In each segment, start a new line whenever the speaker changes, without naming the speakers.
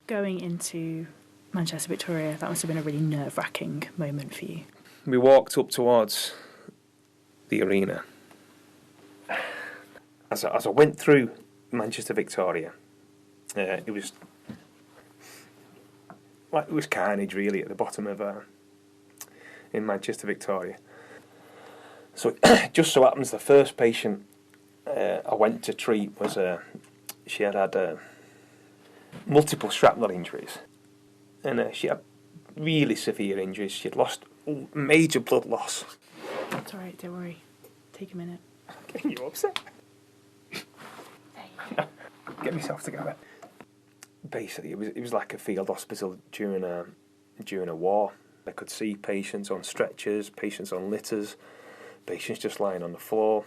Going into Manchester Victoria, that must have been a really nerve-wracking moment for you.
We walked up towards the arena. As I went through Manchester Victoria, it was carnage really at the bottom of in Manchester Victoria. So it just so happens the first patient I went to treat was she had multiple shrapnel injuries, and she had really severe injuries. She'd lost major blood loss.
That's all right, don't worry. Take a minute.
Getting you upset. Get myself together. Basically, it was like a field hospital during a war. I could see patients on stretchers, patients on litters, patients just lying on the floor,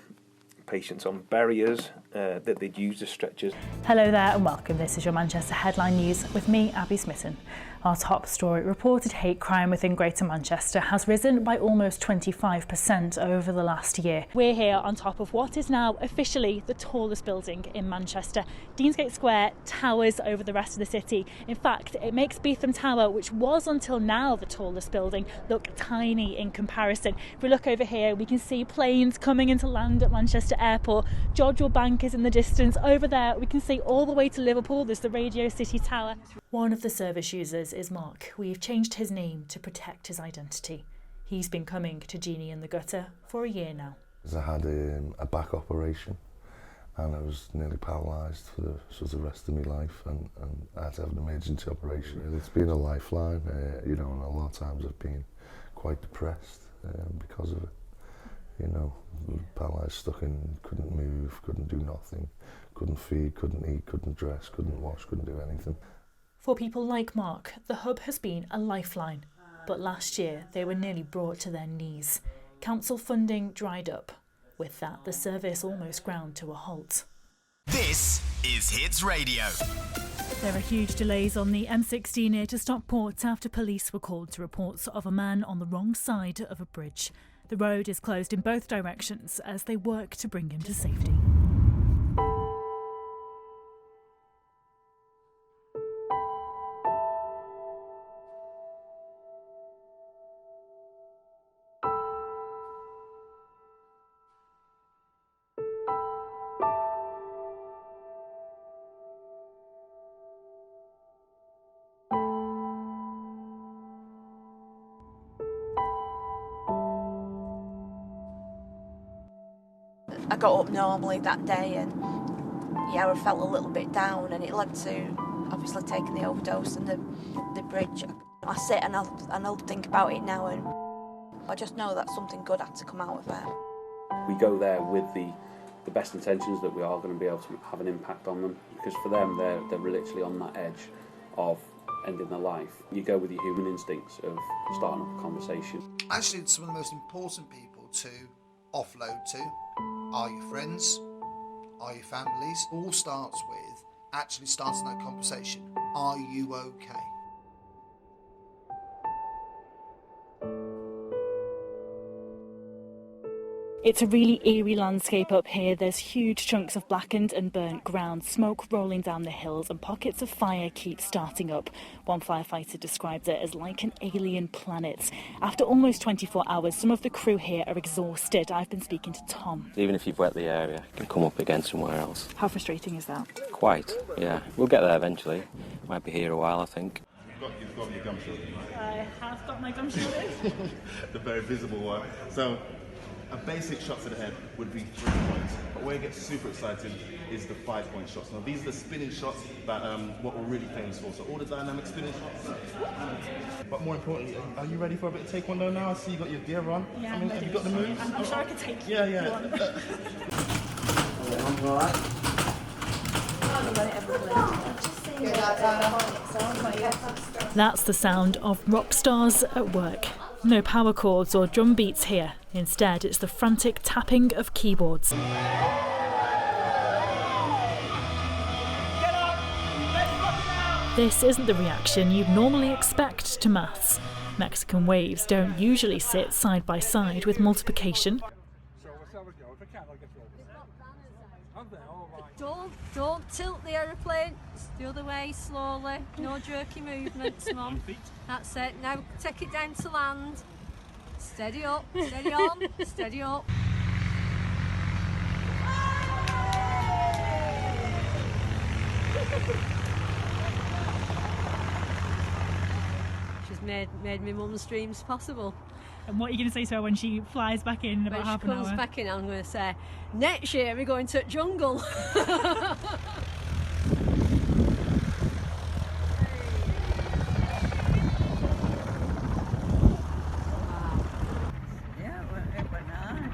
patients on barriers that they'd used as stretchers.
Hello there and welcome. This is your Manchester Headline News with me, Abi Smitton. Our top story: reported hate crime within Greater Manchester has risen by almost 25% over the last year. We're here on top of what is now officially the tallest building in Manchester. Deansgate Square towers over the rest of the city. In fact, it makes Beetham Tower, which was until now the tallest building, look tiny in comparison. If we look over here, we can see planes coming into land at Manchester Airport. Jodrell Bank is in the distance. Over there, we can see all the way to Liverpool, there's the Radio City Tower. One of the service users is Mark. We've changed his name to protect his identity. He's been coming to Genie in the Gutter for a year now.
I had a back operation and I was nearly paralysed for the rest of my life, and I had to have an emergency operation. It's been a lifeline, and a lot of times I've been quite depressed because of it. Paralysed, stuck in, couldn't move, couldn't do nothing, couldn't feed, couldn't eat, couldn't dress, couldn't wash, couldn't do anything.
For people like Mark, the hub has been a lifeline, but last year they were nearly brought to their knees. Council funding dried up. With that, the service almost ground to a halt.
This is Hits Radio.
There are huge delays on the M16 near to Stockport after police were called to reports of a man on the wrong side of a bridge. The road is closed in both directions as they work to bring him to safety.
I got up normally that day and I felt a little bit down, and it led to obviously taking the overdose and the bridge. I sit and I'll think about it now, and I just know that something good had to come out of it.
We go there with the best intentions that we are going to be able to have an impact on them, because for them they're literally on that edge of ending their life. You go with your human instincts of starting up a conversation.
Actually, some of the most important people to offload to are your friends, are your families. All starts with actually starting that conversation. Are you okay?
It's a really eerie landscape up here. There's huge chunks of blackened and burnt ground, smoke rolling down the hills, and pockets of fire keep starting up. One firefighter described it as like an alien planet. After almost 24 hours, some of the crew here are exhausted. I've been speaking to Tom.
Even if you've wet the area, you can come up again somewhere else.
How frustrating is that?
Quite, yeah. We'll get there eventually. Might be here a while, I think.
You've got your gum shield.
I have got my gum shield in.
The very visible one. So, a basic shot to the head would be 3 points, but where it gets super exciting is the 5-point shots. Now these are the spinning shots that what we're really famous for, so all the dynamic spinning shots. But more importantly, are you ready for a bit of taekwondo now? I see you got your gear on.
Yeah,
have you got the moves?
I'm sure I could take you.
Yeah.
That's the sound of rock stars at work. No power chords or drum beats here. Instead, it's the frantic tapping of keyboards. This isn't the reaction you'd normally expect to maths. Mexican waves don't usually sit side by side with multiplication.
Don't tilt the aeroplane. It's the other way, slowly. No jerky movements, Mum. That's it. Now take it down to land. Steady up, steady on, steady up. She's made my mum's dreams possible.
And what are you going to say to her when she flies back in about half an hour?
When she comes back in, I'm going to say, next year we're going to the jungle.